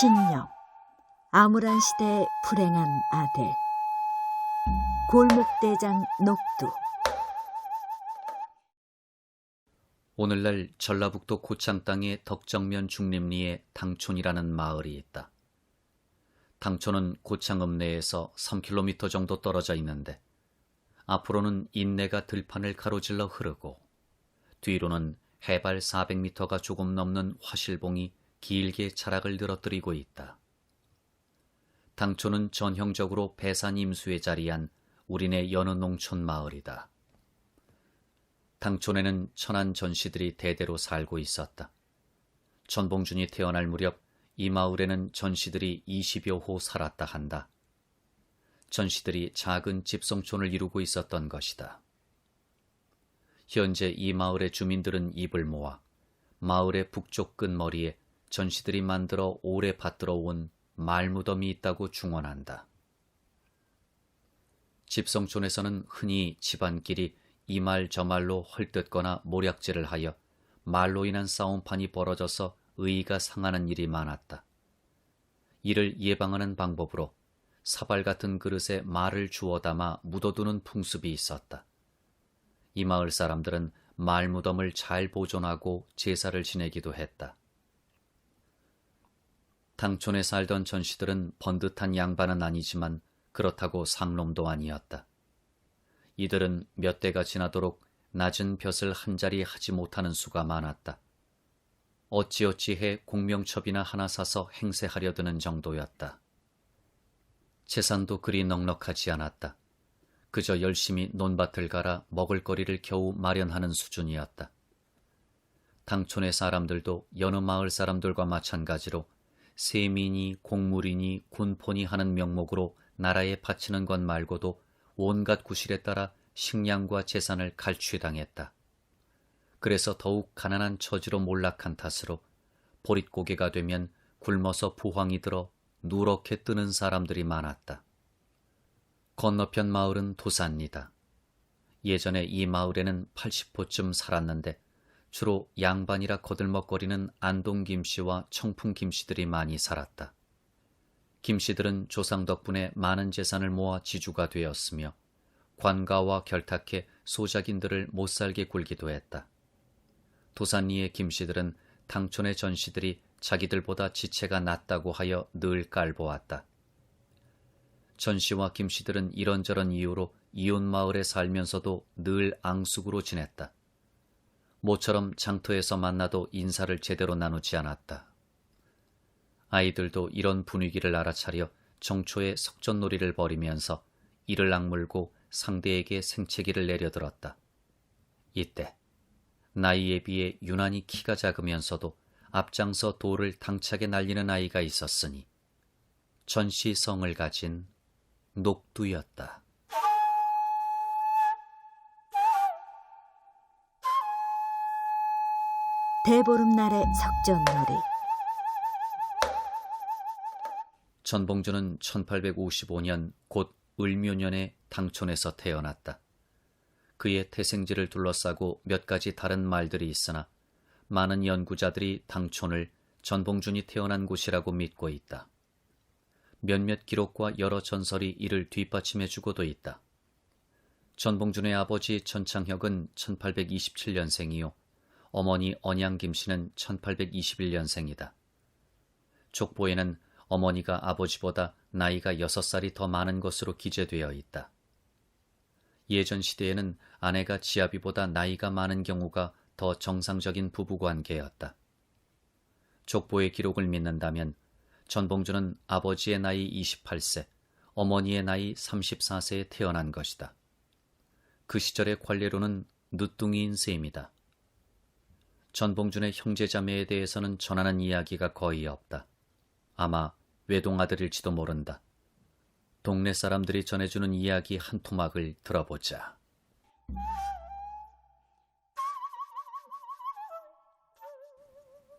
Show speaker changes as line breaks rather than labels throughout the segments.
신념, 암울한 시대의 불행한 아들, 골목대장 녹두.
오늘날 전라북도 고창 땅의 덕정면 중림리에 당촌이라는 마을이 있다. 당촌은 고창 읍내에서 3km 정도 떨어져 있는데 앞으로는 인내가 들판을 가로질러 흐르고 뒤로는 해발 400m가 조금 넘는 화실봉이 길게 자락을 늘어뜨리고 있다. 당촌은 전형적으로 배산 임수에 자리한 우리네 여느 농촌 마을이다. 당촌에는 천한 전씨들이 대대로 살고 있었다. 전봉준이 태어날 무렵 이 마을에는 전씨들이 20여 호 살았다 한다. 전씨들이 작은 집성촌을 이루고 있었던 것이다. 현재 이 마을의 주민들은 입을 모아 마을의 북쪽 끝머리에 전씨들이 만들어 오래 받들어 온 말무덤이 있다고 중언한다. 집성촌에서는 흔히 집안끼리 이 말 저 말로 헐뜯거나 모략질을 하여 말로 인한 싸움판이 벌어져서 의의가 상하는 일이 많았다. 이를 예방하는 방법으로 사발 같은 그릇에 말을 주워 담아 묻어두는 풍습이 있었다. 이 마을 사람들은 말무덤을 잘 보존하고 제사를 지내기도 했다. 당촌에 살던 전씨들은 번듯한 양반은 아니지만 그렇다고 상놈도 아니었다. 이들은 몇 대가 지나도록 낮은 벼슬 한 자리 하지 못하는 수가 많았다. 어찌어찌해 공명첩이나 하나 사서 행세하려 드는 정도였다. 재산도 그리 넉넉하지 않았다. 그저 열심히 논밭을 갈아 먹을거리를 겨우 마련하는 수준이었다. 당촌의 사람들도 여느 마을 사람들과 마찬가지로 세민이, 공물이니, 군포니 하는 명목으로 나라에 바치는 것 말고도 온갖 구실에 따라 식량과 재산을 갈취당했다. 그래서 더욱 가난한 처지로 몰락한 탓으로 보릿고개가 되면 굶어서 부황이 들어 누렇게 뜨는 사람들이 많았다. 건너편 마을은 도산리다. 예전에 이 마을에는 80호쯤 살았는데 주로 양반이라 거들먹거리는 안동 김씨와 청풍 김씨들이 많이 살았다. 김씨들은 조상 덕분에 많은 재산을 모아 지주가 되었으며 관가와 결탁해 소작인들을 못살게 굴기도 했다. 도산리의 김씨들은 당촌의 전씨들이 자기들보다 지체가 낮다고 하여 늘 깔보았다. 전씨와 김씨들은 이런저런 이유로 이웃 마을에 살면서도 늘 앙숙으로 지냈다. 모처럼 장터에서 만나도 인사를 제대로 나누지 않았다. 아이들도 이런 분위기를 알아차려 정초에 석전놀이를 벌이면서 이를 악물고 상대에게 생채기를 내려들었다. 이때 나이에 비해 유난히 키가 작으면서도 앞장서 돌을 당차게 날리는 아이가 있었으니 전씨 성을 가진 녹두였다.
대보름날의 석전놀이.
전봉준은 1855년 곧 을묘년에 당촌에서 태어났다. 그의 태생지를 둘러싸고 몇 가지 다른 말들이 있으나 많은 연구자들이 당촌을 전봉준이 태어난 곳이라고 믿고 있다. 몇몇 기록과 여러 전설이 이를 뒷받침해주고도 있다. 전봉준의 아버지 전창혁은 1827년생이요. 어머니 언양김씨는 1821년생이다. 족보에는 어머니가 아버지보다 나이가 6살이 더 많은 것으로 기재되어 있다. 예전 시대에는 아내가 지아비보다 나이가 많은 경우가 더 정상적인 부부관계였다. 족보의 기록을 믿는다면 전봉준은 아버지의 나이 28세, 어머니의 나이 34세에 태어난 것이다. 그 시절의 관례로는 늦둥이인 셈이다. 전봉준의 형제자매에 대해서는 전하는 이야기가 거의 없다. 아마 외동아들일지도 모른다. 동네 사람들이 전해주는 이야기 한 토막을 들어보자.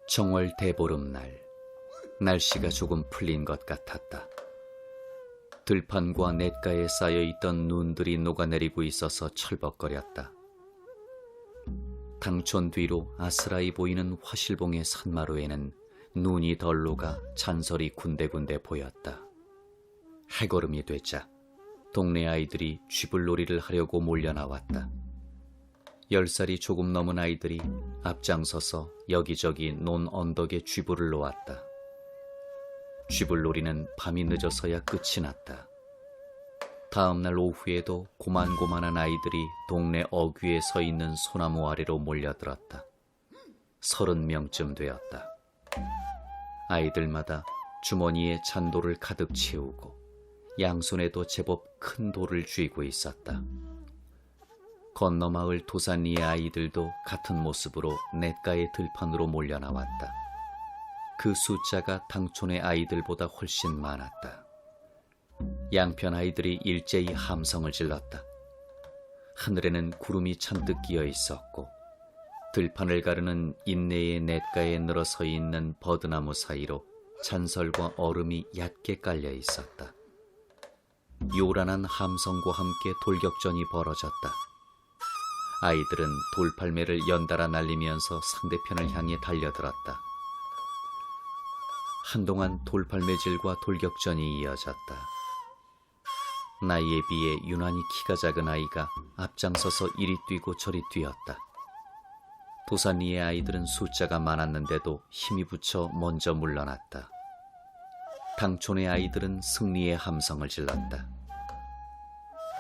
정월 대보름날, 날씨가 조금 풀린 것 같았다. 들판과 냇가에 쌓여있던 눈들이 녹아내리고 있어서 철벅거렸다. 당촌 뒤로 아스라이 보이는 화실봉의 산마루에는 눈이 덜 녹아 잔설이 군데군데 보였다. 해걸음이 되자 동네 아이들이 쥐불놀이를 하려고 몰려나왔다. 10살이 조금 넘은 아이들이 앞장서서 여기저기 논 언덕에 쥐불을 놓았다. 쥐불놀이는 밤이 늦어서야 끝이 났다. 다음 날 오후에도 고만고만한 아이들이 동네 어귀에 서 있는 소나무 아래로 몰려들었다. 30명쯤 되었다. 아이들마다 주머니에 잔돌을 가득 채우고 양손에도 제법 큰 돌을 쥐고 있었다. 건너마을 도산리의 아이들도 같은 모습으로 냇가의 들판으로 몰려나왔다. 그 숫자가 당촌의 아이들보다 훨씬 많았다. 양편 아이들이 일제히 함성을 질렀다. 하늘에는 구름이 잔뜩 끼어 있었고 들판을 가르는 인내의 냇가에 늘어서 있는 버드나무 사이로 잔설과 얼음이 얕게 깔려 있었다. 요란한 함성과 함께 돌격전이 벌어졌다. 아이들은 돌팔매를 연달아 날리면서 상대편을 향해 달려들었다. 한동안 돌팔매질과 돌격전이 이어졌다. 나이에 비해 유난히 키가 작은 아이가 앞장서서 이리 뛰고 저리 뛰었다. 도산리의 아이들은 숫자가 많았는데도 힘이 붙여 먼저 물러났다. 당촌의 아이들은 승리의 함성을 질렀다.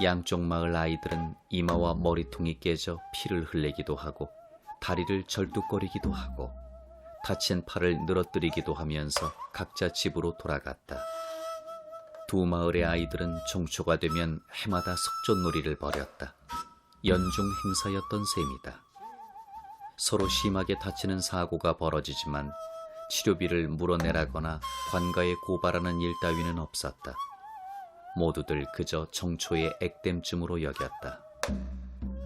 양쪽 마을 아이들은 이마와 머리통이 깨져 피를 흘리기도 하고 다리를 절뚝거리기도 하고 다친 팔을 늘어뜨리기도 하면서 각자 집으로 돌아갔다. 두 마을의 아이들은 종초가 되면 해마다 석전놀이를 벌였다. 연중 행사였던 셈이다. 서로 심하게 다치는 사고가 벌어지지만 치료비를 물어내라거나 관가에 고발하는 일 따위는 없었다. 모두들 그저 정초의 액땜쯤으로 여겼다.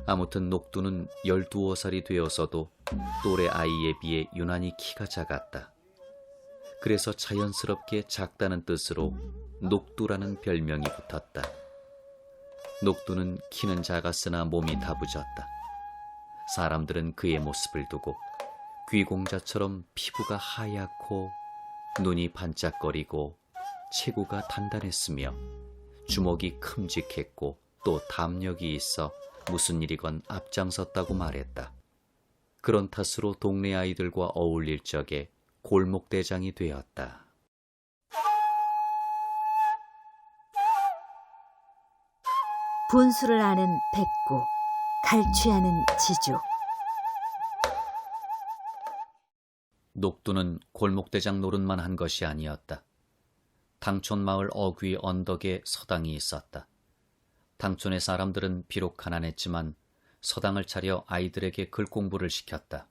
아무튼 녹두는 12살이 되어서도 또래 아이에 비해 유난히 키가 작았다. 그래서 자연스럽게 작다는 뜻으로 녹두라는 별명이 붙었다. 녹두는 키는 작았으나 몸이 다부졌다. 사람들은 그의 모습을 두고 귀공자처럼 피부가 하얗고 눈이 반짝거리고 체구가 단단했으며 주먹이 큼직했고 또 담력이 있어 무슨 일이건 앞장섰다고 말했다. 그런 탓으로 동네 아이들과 어울릴 적에 골목대장이 되었다.
분수를 아는 백구, 갈취하는 지주.
녹두는 골목대장 노릇만 한 것이 아니었다. 당촌 마을 어귀 언덕에 서당이 있었다. 당촌의 사람들은 비록 가난했지만 서당을 차려 아이들에게 글공부를 시켰다.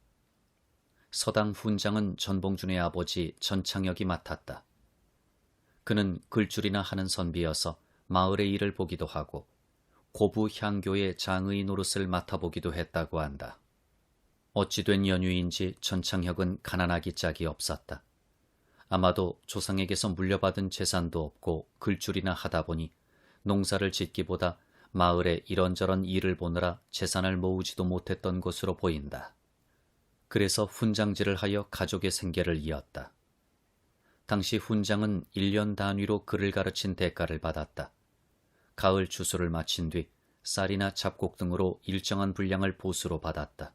서당 훈장은 전봉준의 아버지 전창혁이 맡았다. 그는 글줄이나 하는 선비여서 마을의 일을 보기도 하고 고부 향교의 장의 노릇을 맡아보기도 했다고 한다. 어찌된 연유인지 전창혁은 가난하기 짝이 없었다. 아마도 조상에게서 물려받은 재산도 없고 글줄이나 하다 보니 농사를 짓기보다 마을에 이런저런 일을 보느라 재산을 모으지도 못했던 것으로 보인다. 그래서 훈장질을 하여 가족의 생계를 이었다. 당시 훈장은 1년 단위로 글을 가르친 대가를 받았다. 가을 추수를 마친 뒤 쌀이나 잡곡 등으로 일정한 분량을 보수로 받았다.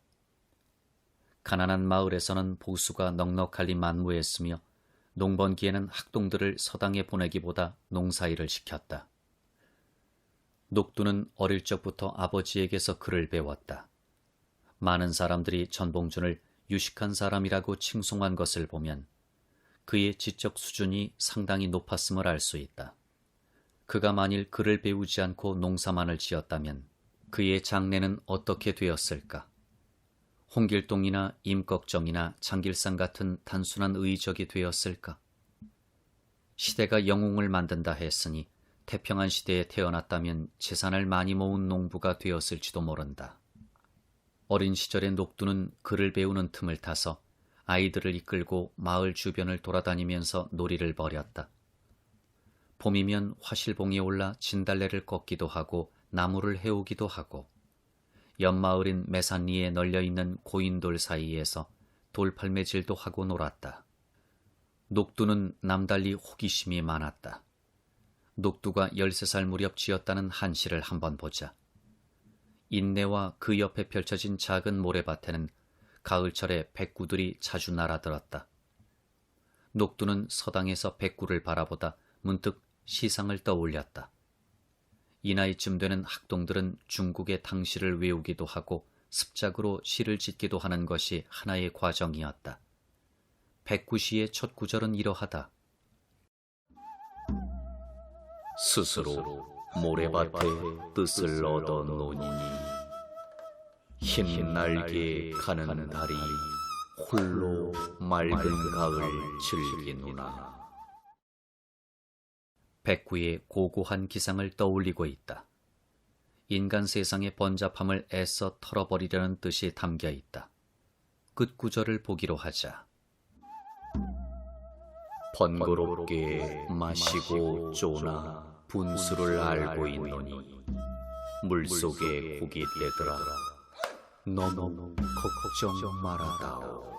가난한 마을에서는 보수가 넉넉할리 만무했으며 농번기에는 학동들을 서당에 보내기보다 농사일을 시켰다. 녹두는 어릴 적부터 아버지에게서 글을 배웠다. 많은 사람들이 전봉준을 유식한 사람이라고 칭송한 것을 보면 그의 지적 수준이 상당히 높았음을 알 수 있다. 그가 만일 글을 배우지 않고 농사만을 지었다면 그의 장래는 어떻게 되었을까? 홍길동이나 임꺽정이나 장길상 같은 단순한 의적이 되었을까? 시대가 영웅을 만든다 했으니 태평한 시대에 태어났다면 재산을 많이 모은 농부가 되었을지도 모른다. 어린 시절의 녹두는 글을 배우는 틈을 타서 아이들을 이끌고 마을 주변을 돌아다니면서 놀이를 벌였다. 봄이면 화실봉에 올라 진달래를 꺾기도 하고 나무를 해오기도 하고 옆마을인 매산리에 널려있는 고인돌 사이에서 돌팔매질도 하고 놀았다. 녹두는 남달리 호기심이 많았다. 녹두가 13살 무렵 지었다는 한시를 한번 보자. 인내와 그 옆에 펼쳐진 작은 모래밭에는 가을철에 백구들이 자주 날아들었다. 녹두는 서당에서 백구를 바라보다 문득 시상을 떠올렸다. 이 나이쯤 되는 학동들은 중국의 당시를 외우기도 하고 습작으로 시를 짓기도 하는 것이 하나의 과정이었다. 백구시의 첫 구절은 이러하다.
스스로 모래밭에 뜻을 얻어 노니니 흰 날개에 가는 달이 홀로 맑은 가을 즐기누나.
백구의 고고한 기상을 떠올리고 있다. 인간 세상의 번잡함을 애써 털어버리려는 뜻이 담겨 있다. 끝 구절을 보기로 하자.
번거롭게 마시고 쪼나 분수를 알고 있노니 물속에 고기 떼더라 너무 걱정 말아다오.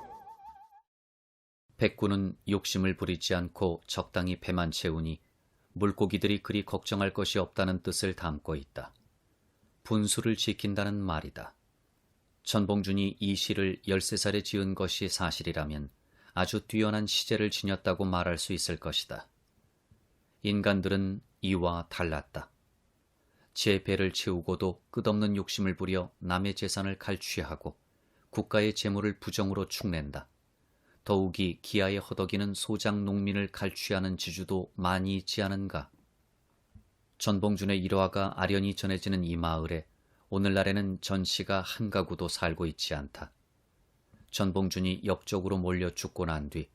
백구는 욕심을 부리지 않고 적당히 배만 채우니 물고기들이 그리 걱정할 것이 없다는 뜻을 담고 있다. 분수를 지킨다는 말이다. 전봉준이 이 시를 13살에 지은 것이 사실이라면 아주 뛰어난 시제를 지녔다고 말할 수 있을 것이다. 인간들은 이와 달랐다. 제 배를 채우고도 끝없는 욕심을 부려 남의 재산을 갈취하고 국가의 재물을 부정으로 축낸다. 더욱이 기아에 허덕이는 소장 농민을 갈취하는 지주도 많이 있지 않은가. 전봉준의 일화가 아련히 전해지는 이 마을에 오늘날에는 전씨가 한 가구도 살고 있지 않다. 전봉준이 역적으로 몰려 죽고 난 뒤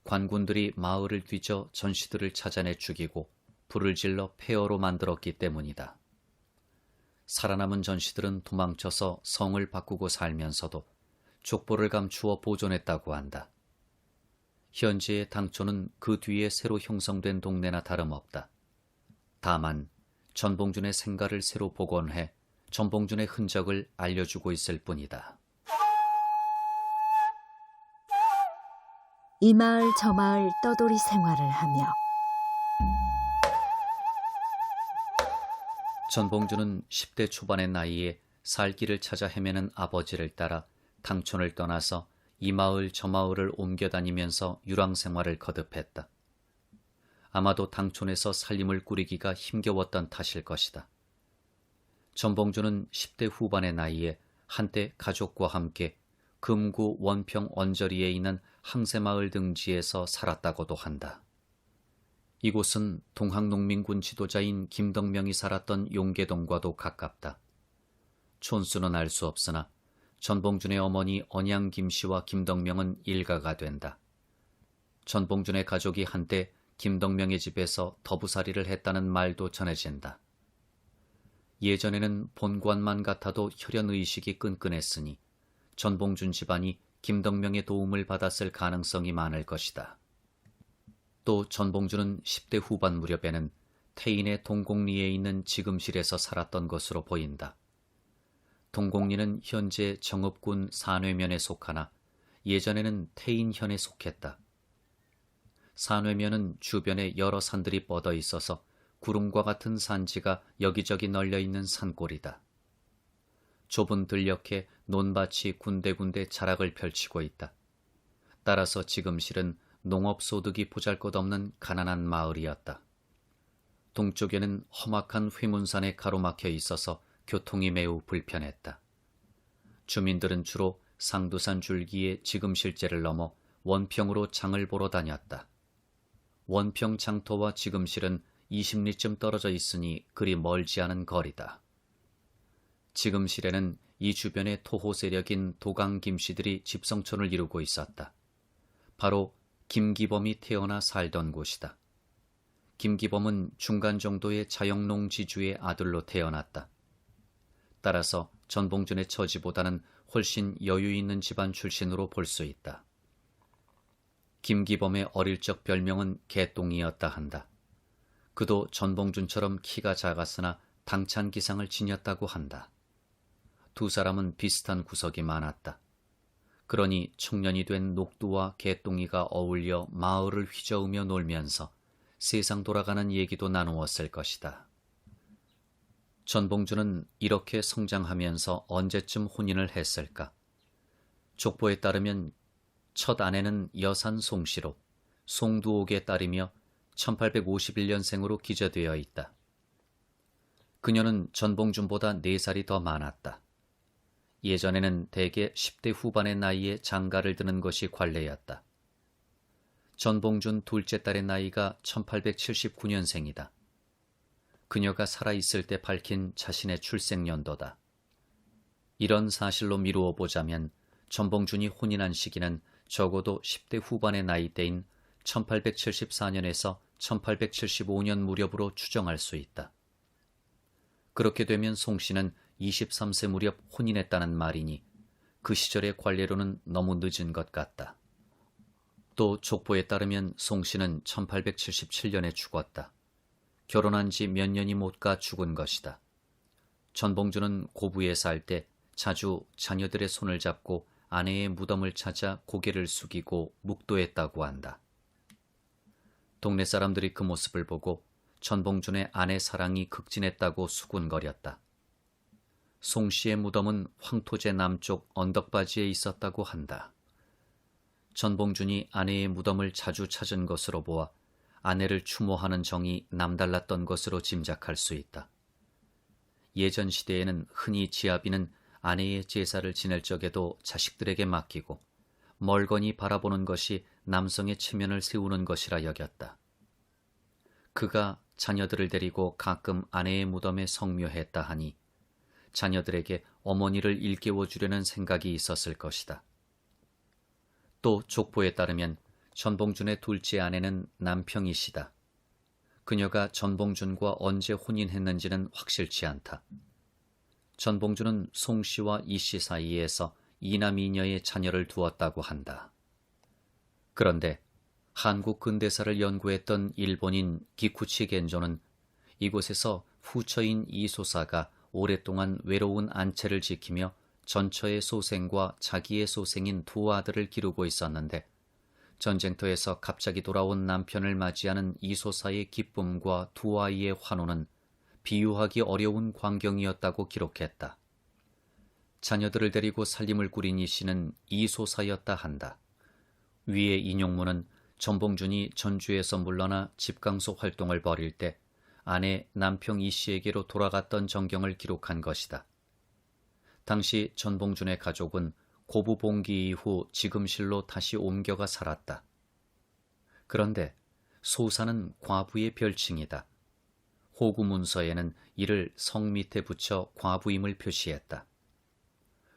관군들이 마을을 뒤져 전씨들을 찾아내 죽이고 불을 질러 폐허로 만들었기 때문이다. 살아남은 전씨들은 도망쳐서 성을 바꾸고 살면서도 족보를 감추어 보존했다고 한다. 현재의 당초는 그 뒤에 새로 형성된 동네나 다름없다. 다만 전봉준의 생가를 새로 복원해 전봉준의 흔적을 알려주고 있을 뿐이다.
이 마을 저 마을 떠돌이 생활을 하며
전봉준은 10대 초반의 나이에 살 길을 찾아 헤매는 아버지를 따라 당촌을 떠나서 이 마을 저 마을을 옮겨 다니면서 유랑 생활을 거듭했다. 아마도 당촌에서 살림을 꾸리기가 힘겨웠던 탓일 것이다. 전봉준은 10대 후반의 나이에 한때 가족과 함께 금구 원평 언저리에 있는 항세마을 등지에서 살았다고도 한다. 이곳은 동학농민군 지도자인 김덕명이 살았던 용계동과도 가깝다. 촌수는 알 수 없으나 전봉준의 어머니 언양 김씨와 김덕명은 일가가 된다. 전봉준의 가족이 한때 김덕명의 집에서 더부살이를 했다는 말도 전해진다. 예전에는 본관만 같아도 혈연의식이 끈끈했으니 전봉준 집안이 김덕명의 도움을 받았을 가능성이 많을 것이다. 또 전봉준은 10대 후반 무렵에는 태인의 동곡리에 있는 지금실에서 살았던 것으로 보인다. 동곡리는 현재 정읍군 산회면에 속하나 예전에는 태인현에 속했다. 산회면은 주변에 여러 산들이 뻗어 있어서 구름과 같은 산지가 여기저기 널려 있는 산골이다. 좁은 들녘에 논밭이 군데군데 자락을 펼치고 있다. 따라서 지금실은 농업소득이 보잘것없는 가난한 마을이었다. 동쪽에는 험악한 회문산에 가로막혀 있어서 교통이 매우 불편했다. 주민들은 주로 상두산 줄기에 지금실제를 넘어 원평으로 장을 보러 다녔다. 원평 장터와 지금실은 20리쯤 떨어져 있으니 그리 멀지 않은 거리다. 지금실에는 이 주변의 토호 세력인 도강 김씨들이 집성촌을 이루고 있었다. 바로 김기범이 태어나 살던 곳이다. 김기범은 중간 정도의 자영농 지주의 아들로 태어났다. 따라서 전봉준의 처지보다는 훨씬 여유 있는 집안 출신으로 볼 수 있다. 김기범의 어릴 적 별명은 개똥이었다 한다. 그도 전봉준처럼 키가 작았으나 당찬 기상을 지녔다고 한다. 두 사람은 비슷한 구석이 많았다. 그러니 청년이 된 녹두와 개똥이가 어울려 마을을 휘저으며 놀면서 세상 돌아가는 얘기도 나누었을 것이다. 전봉주는 이렇게 성장하면서 언제쯤 혼인을 했을까? 족보에 따르면 첫 아내는 여산 송씨로 송두옥의 딸이며 1851년생으로 기재되어 있다. 그녀는 전봉준보다 4살이 더 많았다. 예전에는 대개 10대 후반의 나이에 장가를 드는 것이 관례였다. 전봉준 둘째 딸의 나이가 1879년생이다. 그녀가 살아있을 때 밝힌 자신의 출생연도다. 이런 사실로 미루어 보자면 전봉준이 혼인한 시기는 적어도 10대 후반의 나이대인 1874년에서 1875년 무렵으로 추정할 수 있다. 그렇게 되면 송씨는 23세 무렵 혼인했다는 말이니 그 시절의 관례로는 너무 늦은 것 같다. 또 족보에 따르면 송씨는 1877년에 죽었다. 결혼한 지 몇 년이 못 가 죽은 것이다. 전봉준은 고부에 살 때 자주 자녀들의 손을 잡고 아내의 무덤을 찾아 고개를 숙이고 묵도했다고 한다. 동네 사람들이 그 모습을 보고 전봉준의 아내 사랑이 극진했다고 수군거렸다. 송씨의 무덤은 황토제 남쪽 언덕바지에 있었다고 한다. 전봉준이 아내의 무덤을 자주 찾은 것으로 보아 아내를 추모하는 정이 남달랐던 것으로 짐작할 수 있다. 예전 시대에는 흔히 지아비는 아내의 제사를 지낼 적에도 자식들에게 맡기고 멀거니 바라보는 것이 남성의 체면을 세우는 것이라 여겼다. 그가 자녀들을 데리고 가끔 아내의 무덤에 성묘했다 하니 자녀들에게 어머니를 일깨워 주려는 생각이 있었을 것이다. 또 족보에 따르면 전봉준의 둘째 아내는 남평이 씨다. 그녀가 전봉준과 언제 혼인했는지는 확실치 않다. 전봉준은 송씨와 이씨 사이에서 이남이녀의 자녀를 두었다고 한다. 그런데 한국 근대사를 연구했던 일본인 기쿠치 겐조는 이곳에서 후처인 이소사가 오랫동안 외로운 안채를 지키며 전처의 소생과 자기의 소생인 두 아들을 기르고 있었는데 전쟁터에서 갑자기 돌아온 남편을 맞이하는 이소사의 기쁨과 두 아이의 환호는 비유하기 어려운 광경이었다고 기록했다. 자녀들을 데리고 살림을 꾸린 이 씨는 이소사였다 한다. 위의 인용문은 전봉준이 전주에서 물러나 집강소 활동을 벌일 때 아내 남평 이 씨에게로 돌아갔던 전경을 기록한 것이다. 당시 전봉준의 가족은 고부 봉기 이후 지금실로 다시 옮겨가 살았다. 그런데 소사는 과부의 별칭이다. 호구 문서에는 이를 성 밑에 붙여 과부임을 표시했다.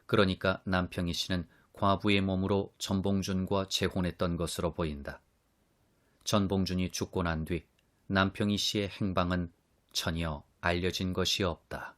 그러니까 남평이 씨는 과부의 몸으로 전봉준과 재혼했던 것으로 보인다. 전봉준이 죽고 난 뒤 남평이 씨의 행방은 전혀 알려진 것이 없다.